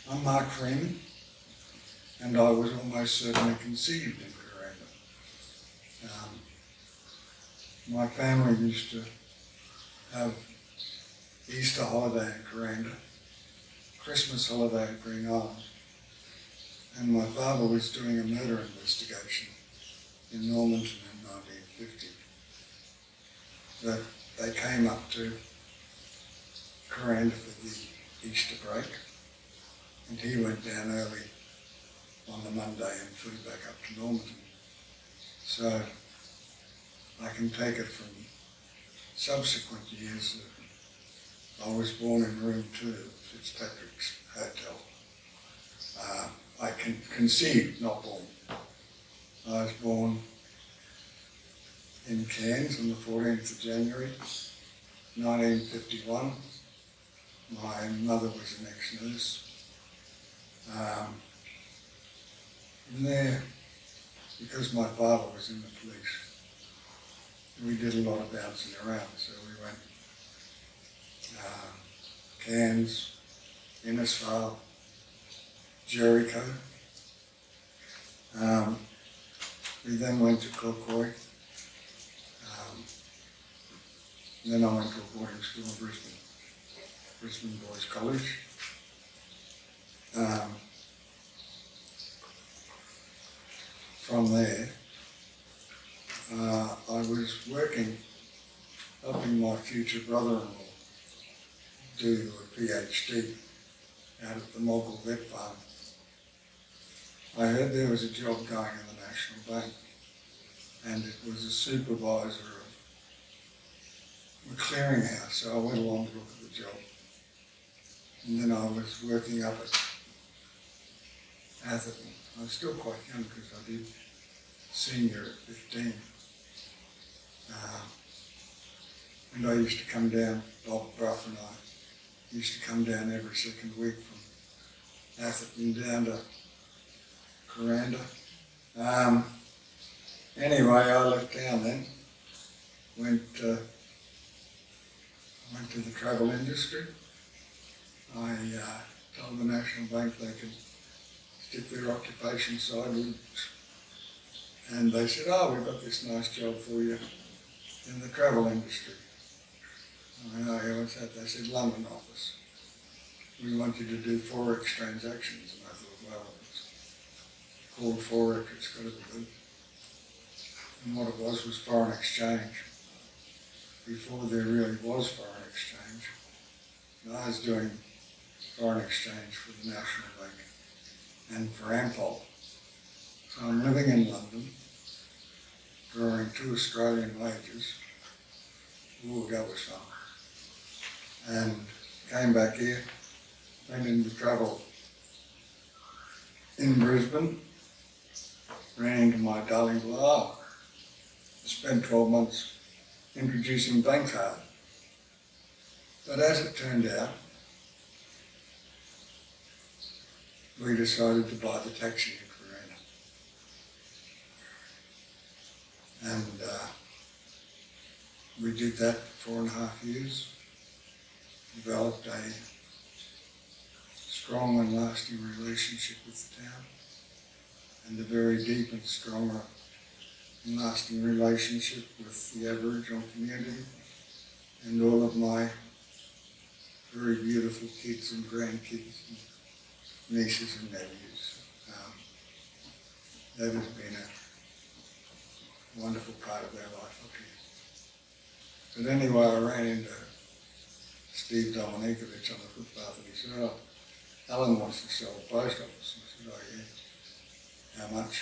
I'm Mark Freeman, and I was almost certainly conceived in Kuranda. My family used to have Easter holiday in Kuranda, Christmas holiday at Green Island, and my father was doing a murder investigation in Normanton in 1950. That they came up to Kuranda for the Easter break, and he went down early on the Monday and flew back up to Normanton. So I can take it from subsequent years that I was born in room 2 of Fitzpatrick's Hotel. I conceived, not born. I was born in Cairns on the 14th of January, 1951. My mother was an ex-nurse. From there, because my father was in the police, we did a lot of bouncing around. So we went Cairns, Innisfail, Jericho. We then went to Cookoi. Then I went to a boarding school in Brisbane Boys College. From there, I was working, helping my future brother-in-law do a PhD out at the Mogul Vet Farm. I heard there was a job going in the National Bank, and it was a supervisor of a clearinghouse, so I went along to look at the job. And then I was working up at Atherton. I was still quite young because I did senior at 15. And I used to come down, Bob Bruff and I used to come down every second week from Atherton down to Kuranda. Anyway, I left town then, went to the travel industry. I told the National Bank they could stick their occupation sideways, and they said, "Oh, we've got this nice job for you in the travel industry." I went, "Oh, yeah, what's that?" They said, "London office. We want you to do Forex transactions." And I thought, well, it's called Forex, it's got to be good. And what it was foreign exchange. Before there really was foreign exchange, and I was doing foreign exchange for the National Bank and for Ampol. So I'm living in London, drawing 2 Australian wages. Ooh, that was fun. And came back here, went into travel in Brisbane, ran into my darling Blah. Spent 12 months introducing bank card. But as it turned out, we decided to buy the taxi in Kuranda. And we did that for 4.5 years, developed a strong and lasting relationship with the town, and a very deep and strong and lasting relationship with the Aboriginal community and all of my very beautiful kids and grandkids and nieces and nephews. That has been a wonderful part of their life up here. But anyway, I ran into Steve Dominikovic on the footpath, and he said, "Oh, Alan wants to sell the post office." I said, "Oh yeah, how much?"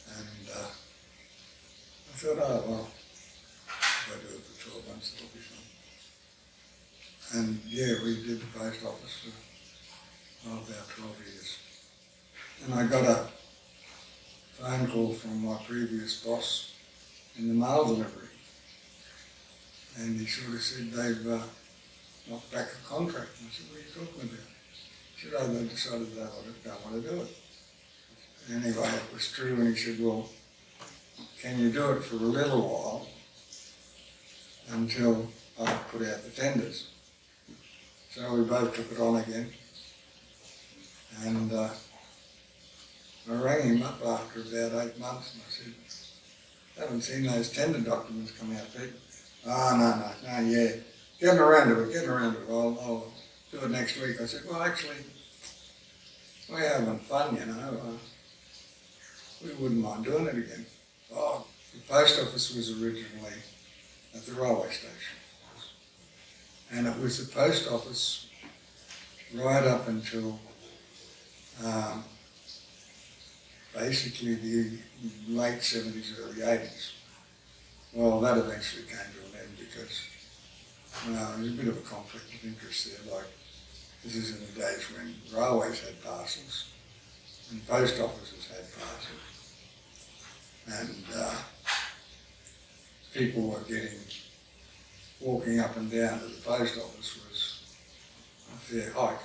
And I thought, "Oh well, if I do it for 12 months, it'll be fun." And yeah, we did the post office for about 12 years. And I got a phone call from my previous boss in the mail delivery. And he sort of said, "They've knocked back a contract." And I said, "What are you talking about?" He said, "Oh, they decided they don't want to do it." Anyway, it was true, and he said, "Well, can you do it for a little while until I put out the tenders?" So we both took it on again. And I rang him up after about 8 months and I said, I haven't seen those tender documents come out, Pete. Oh, no, yeah. Getting around to it. I'll do it next week. I said, well, actually, we're having fun, you know. We wouldn't mind doing it again. Oh, the post office was originally at the railway station. And it was the post office right up until basically the late 70s, early 80s. Well, that eventually came to an end because there was a bit of a conflict of interest there. Like, this is in the days when railways had parcels and post offices had parcels. And people were walking up and down to the post office was a fair hike.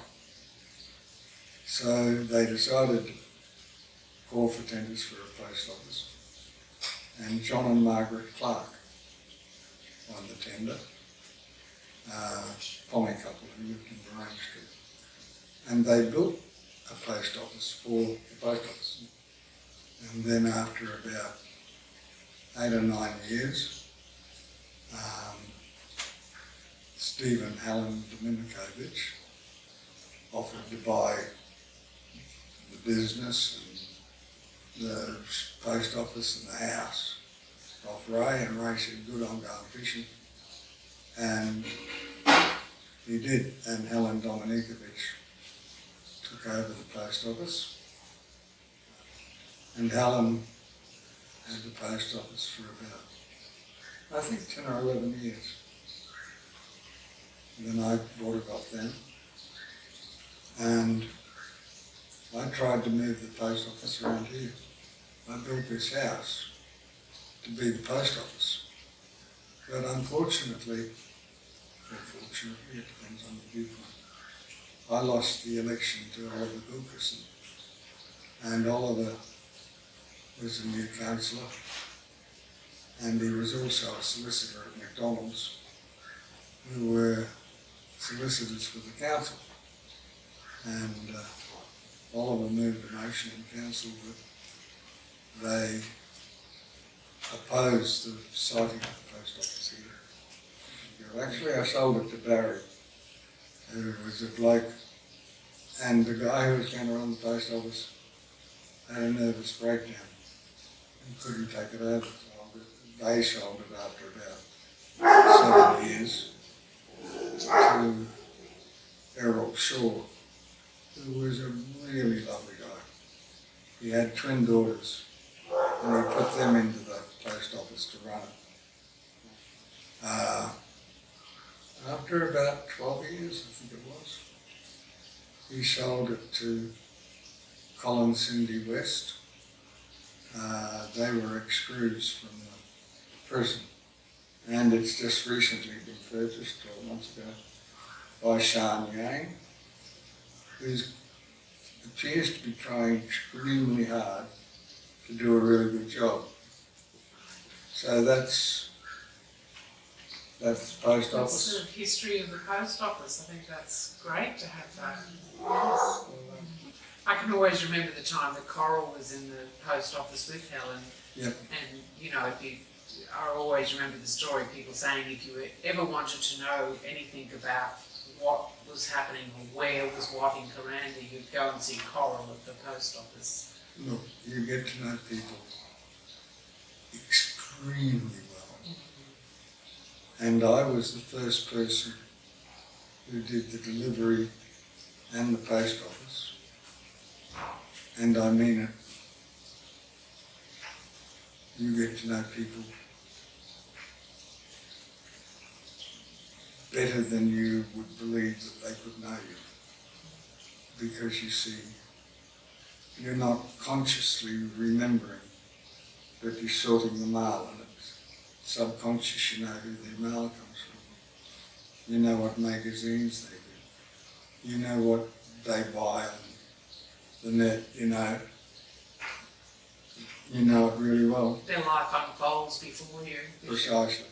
So they decided to call for tenders for a post office. And John and Margaret Clark won the tender, Pommy couple who lived in Brain Street. And they built a post office for the post office. And then after about 8 or 9 years, Stephen Helen Dominikovic offered to buy the business and the post office and the house off Ray, and Ray said, good, I'm going fishing. And he did, and Helen Dominikovic took over the post office. And Helen had the post office for about, I think, 10 or 11 years. And then I bought it off them. And I tried to move the post office around here. I built this house to be the post office. But unfortunately, or fortunately, it depends on the viewpoint, I lost the election to Oliver Wilkerson. And Oliver was a new councillor, and he was also a solicitor at McDonald's, who were solicitors for the council. And Oliver moved a motion in council that they opposed the siting of the post office here. Actually, I sold it to Barry, who was a bloke, and the guy who was going to run the post office had a nervous breakdown and couldn't take it over. So they sold it after about 7 years to Errol Shaw, who was a really lovely guy. He had twin daughters, and he put them into the post office to run it. After about 12 years, I think it was, he sold it to Colin Cindy West. They were ex-crews from the prison, and it's just recently been purchased 12 months ago by Shan Yang, who appears to be trying extremely hard to do a really good job. So that's the post office. That's the history of the post office. I think that's great to have that. Yes. I can always remember the time that Coral was in the post office with Helen. Yep. And, you know, I always remember the story, people saying if you ever wanted to know anything about what was happening or where was what in Kuranda, you'd go and see Coral at the post office. Look, you get to know people extremely well. And I was the first person who did the delivery and the post office. And I mean it. You get to know people better than you would believe that they could know you. Because you see, you're not consciously remembering that you're sorting the mail, and it's subconscious, you know who their mail comes from. You know what magazines they do. You know what they buy on the net, you know it really well. Their life unfolds before you. Precisely.